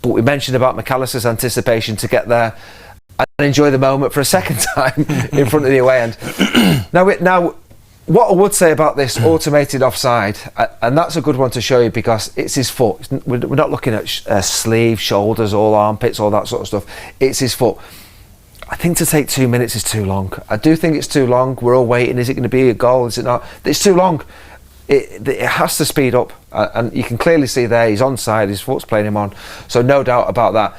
But we mentioned about Mac Allister's anticipation to get there and enjoy the moment for a second time in front of the away end. Now, what I would say about this automated offside, and that's a good one to show you because it's his foot. We're not looking at sleeves, shoulders, all armpits, all that sort of stuff. It's his foot. I think to take 2 minutes is too long. I do think it's too long. We're all waiting. Is it going to be a goal? Is it not? It's too long. It has to speed up, and you can clearly see there he's onside. His foot's playing him on, so no doubt about that.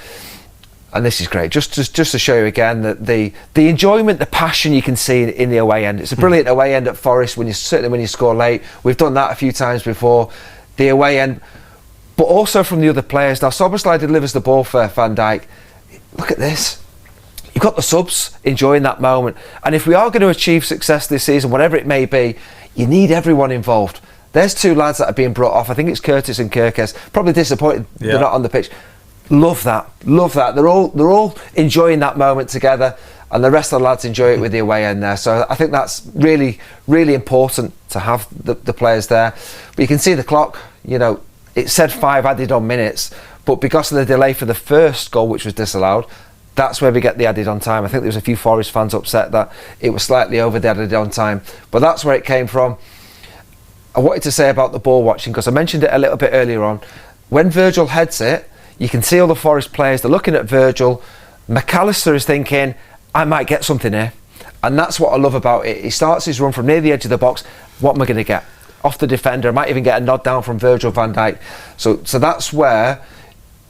And this is great, just to show you again that the enjoyment, the passion you can see in the away end. It's a brilliant away end at Forest certainly when you score late. We've done that a few times before. The away end, but also from the other players. Now Szoboszlai delivers the ball for Van Dijk. Look at this. You've got the subs enjoying that moment. And if we are going to achieve success this season, whatever it may be, you need everyone involved. There's two lads that are being brought off. I think it's Curtis and Kirkes. Probably disappointed they're not on the pitch. Love that. They're all enjoying that moment together, and the rest of the lads enjoy it with the away end there. So I think that's really, really important to have the players there. But you can see the clock. You know, it said 5 added on minutes, but because of the delay for the first goal, which was disallowed, that's where we get the added on time. I think there was a few Forest fans upset that it was slightly over the added on time, but that's where it came from. I wanted to say about the ball watching, because I mentioned it a little bit earlier on. When Virgil heads it, you can see all the Forest players, they're looking at Virgil. Mac Allister is thinking, I might get something here. And that's what I love about it. He starts his run from near the edge of the box. What am I going to get? Off the defender. I might even get a nod down from Virgil van Dijk. So that's where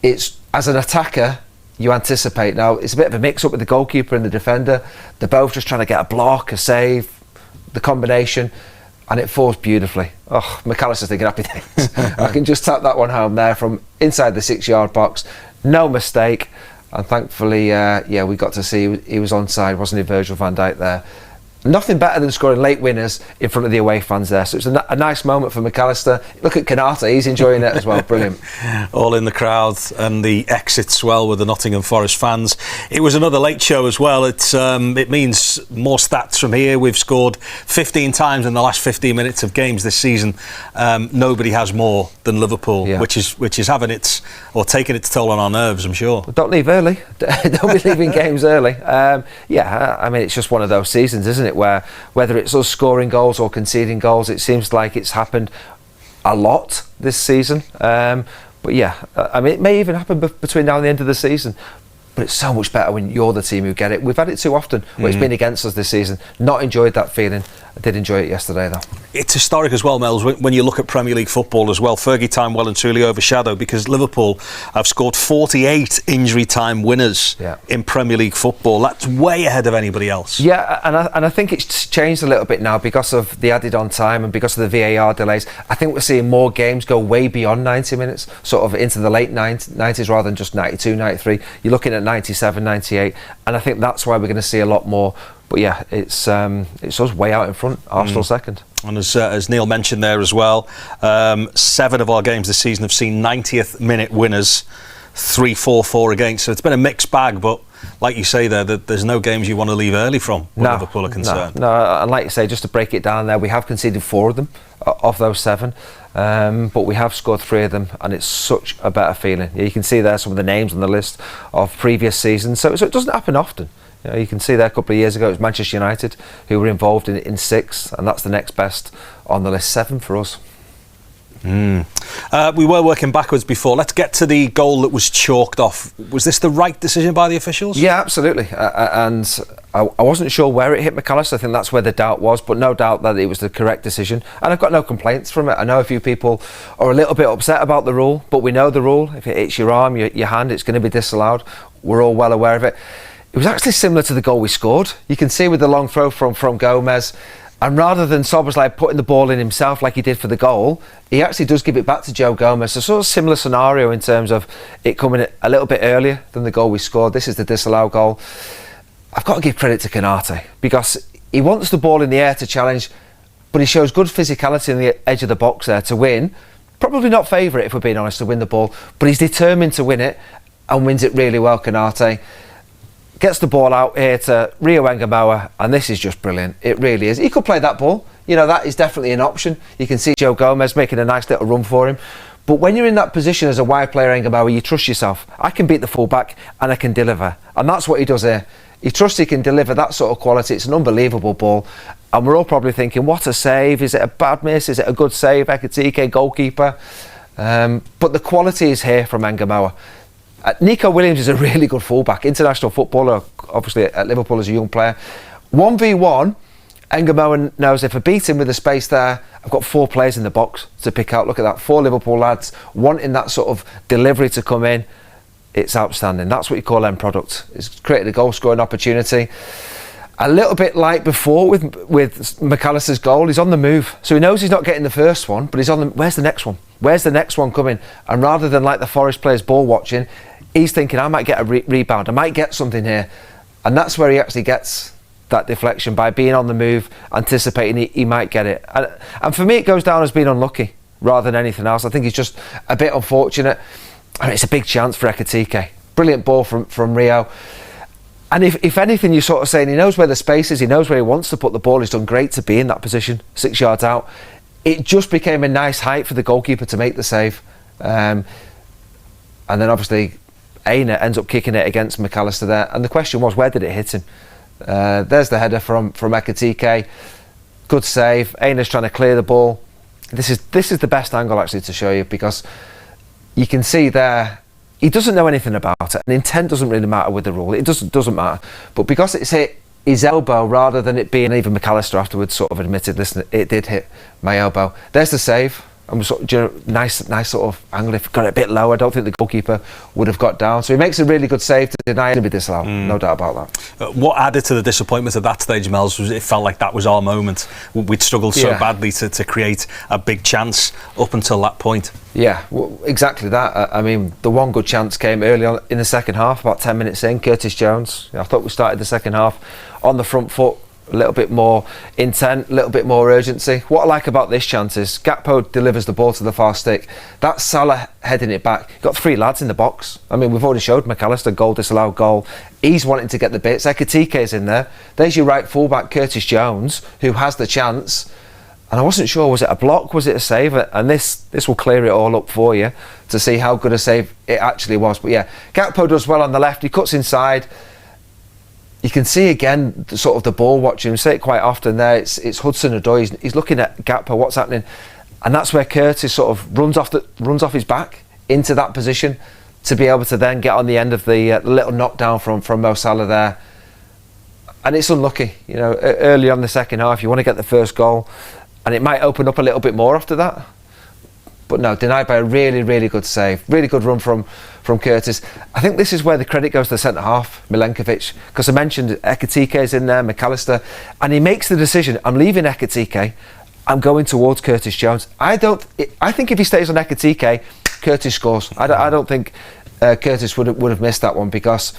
it's, as an attacker, you anticipate. Now, it's a bit of a mix-up with the goalkeeper and the defender. They're both just trying to get a block, a save, the combination, and it falls beautifully. Oh, Mac Allister's thinking happy days. I can just tap that one home there from inside the 6-yard box. No mistake. And thankfully, we got to see he was onside, wasn't he, Virgil van Dijk there. Nothing better than scoring late winners in front of the away fans there. So it's a nice moment for Mac Allister. Look at Konate, he's enjoying it as well. Brilliant. All in the crowd, and the exits well with the Nottingham Forest fans. It was another late show as well. It means more stats from here. We've scored 15 times in the last 15 minutes of games this season. Nobody has more than Liverpool, which is having taking its toll on our nerves, I'm sure. Well, don't leave early. Don't be leaving games early. I mean, it's just one of those seasons, isn't it? Where whether it's us scoring goals or conceding goals, it seems like it's happened a lot this season. But I mean, it may even happen between now and the end of the season. But it's so much better when you're the team who get it. We've had it too often where it's been against us this season. Not enjoyed that feeling. I did enjoy it yesterday, though. It's historic as well, Mels, when you look at Premier League football as well. Fergie time well and truly overshadowed, because Liverpool have scored 48 injury time winners in Premier League football. That's way ahead of anybody else. Yeah, and I think it's changed a little bit now because of the added on time and because of the VAR delays. I think we're seeing more games go way beyond 90 minutes, sort of into the late 90s rather than just 92, 93. You're looking at 97, 98, and I think that's why we're going to see a lot more. But it's us way out in front. Arsenal second. And as Neil mentioned there as well, 7 of our games this season have seen 90th minute winners, 3-4-4 against. So it's been a mixed bag, but like you say there, there's no games you want to leave early from when Liverpool are concerned. No, and like you say, just to break it down there, we have conceded 4 of them, of those 7. But we have scored 3 of them, and it's such a better feeling. You can see there some of the names on the list of previous seasons, so it doesn't happen often. You can see there a couple of years ago it was Manchester United who were involved in 6, and that's the next best on the list. 7 for us. We were working backwards before. Let's get to the goal that was chalked off. Was this the right decision by the officials? Yeah, absolutely. And I wasn't sure where it hit Mac Allister. I think that's where the doubt was, but no doubt that it was the correct decision. And I've got no complaints from it. I know a few people are a little bit upset about the rule, but we know the rule. If it hits your arm, your hand, it's going to be disallowed. We're all well aware of it. It was actually similar to the goal we scored. You can see with the long throw from Gomez, and rather than Szoboszlai putting the ball in himself like he did for the goal, he actually does give it back to Joe Gomez. So sort of similar scenario in terms of it coming a little bit earlier than the goal we scored. This is the disallowed goal. I've got to give credit to Konate because he wants the ball in the air to challenge, but he shows good physicality in the edge of the box there to win. Probably not favourite, if we're being honest, to win the ball, but he's determined to win it and wins it really well, Konate. Gets the ball out here to Rio Engamoa, and this is just brilliant. It really is. He could play that ball. That is definitely an option. You can see Joe Gomez making a nice little run for him. But when you're in that position as a wide player, Engamawa, you trust yourself. I can beat the fullback and I can deliver. And that's what he does here. He trusts he can deliver that sort of quality. It's an unbelievable ball. And we're all probably thinking, what a save. Is it a bad miss? Is it a good save? Ekitike, goalkeeper. But the quality is here from Engamawa. Nico Williams is a really good fullback. International footballer, obviously at Liverpool as a young player. 1v1, Engamawa knows if I beat him with the space there, I've got 4 players in the box to pick out. Look at that, 4 Liverpool lads wanting that sort of delivery to come in. It's outstanding. That's what you call end product. It's created a goal scoring opportunity. A little bit like before with Mac Allister's goal, he's on the move. So he knows he's not getting the first one, but he's on the, where's the next one? Where's the next one coming? And rather than like the Forest players ball watching, he's thinking, I might get a rebound, I might get something here. And that's where he actually gets that deflection, by being on the move, anticipating he might get it. And for me, it goes down as being unlucky rather than anything else. I think he's just a bit unfortunate. I mean, it's a big chance for Ekitike. Brilliant ball from Rio. And if anything, you're sort of saying he knows where the space is, he knows where he wants to put the ball. He's done great to be in that position, 6 yards out. It just became a nice height for the goalkeeper to make the save. And then obviously Arne ends up kicking it against Mac Allister there. And the question was, where did it hit him? There's the header from Ekitike. Good save. Arne's trying to clear the ball. This is the best angle actually to show you, because you can see there he doesn't know anything about it, and intent doesn't really matter with the rule. It doesn't matter. But because it's hit his elbow rather than it being, even Mac Allister afterwards sort of admitted, listen, it did hit my elbow. There's the save. And sort of, nice sort of angle. If got it a bit lower, I don't think the goalkeeper would have got down. So he makes a really good save to deny it to be disallowed. No doubt about that. What added to the disappointment at that stage, Mels, was it felt like that was our moment. We'd struggled so badly to create a big chance up until that point. Yeah, well, exactly that. I mean, the one good chance came early on in the second half, about 10 minutes in. Curtis Jones. I thought we started the second half on the front foot. A little bit more intent, a little bit more urgency. What I like about this chance is Gakpo delivers the ball to the far stick. That's Salah heading it back. You've got 3 lads in the box. I mean, we've already showed Mac Allister goal, disallowed goal. He's wanting to get the bits. Ekitike's in there. There's your right fullback, Curtis Jones, who has the chance. And I wasn't sure, was it a block, was it a save? And this will clear it all up for you to see how good a save it actually was. But yeah, Gakpo does well on the left. He cuts inside. You can see again sort of the ball watching. We say it quite often there. It's Hudson-Odoi. He's looking at Gakpo, what's happening, and that's where Curtis sort of runs off his back into that position to be able to then get on the end of the little knockdown from Mo Salah there. And it's unlucky, you know. Early on in the second half, you want to get the first goal, and it might open up a little bit more after that. But no, denied by a really, really good save. Really good run from Curtis. I think this is where the credit goes to the centre-half, Milenkovic, because I mentioned Ekitike's in there, Mac Allister, and he makes the decision, I'm leaving Ekitike, I'm going towards Curtis Jones. I think if he stays on Ekitike, Curtis scores. I don't think Curtis would have missed that one, because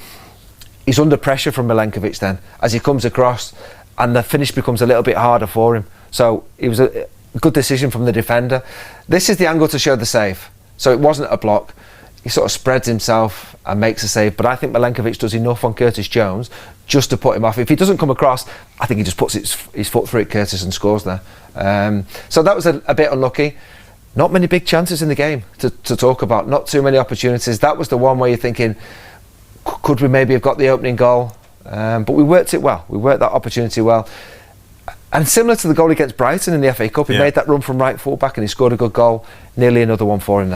he's under pressure from Milenkovic then, as he comes across, and the finish becomes a little bit harder for him. So it was a good decision from the defender. This is the angle to show the save. So it wasn't a block. He sort of spreads himself and makes a save. But I think Milenkovic does enough on Curtis Jones just to put him off. If he doesn't come across, I think he just puts his foot through it, Curtis, and scores there. So that was a bit unlucky. Not many big chances in the game to talk about. Not too many opportunities. That was the one where you're thinking, could we maybe have got the opening goal? But we worked it well. We worked that opportunity well. And similar to the goal against Brighton in the FA Cup, he made that run from right full back and he scored a good goal. Nearly another one for him there.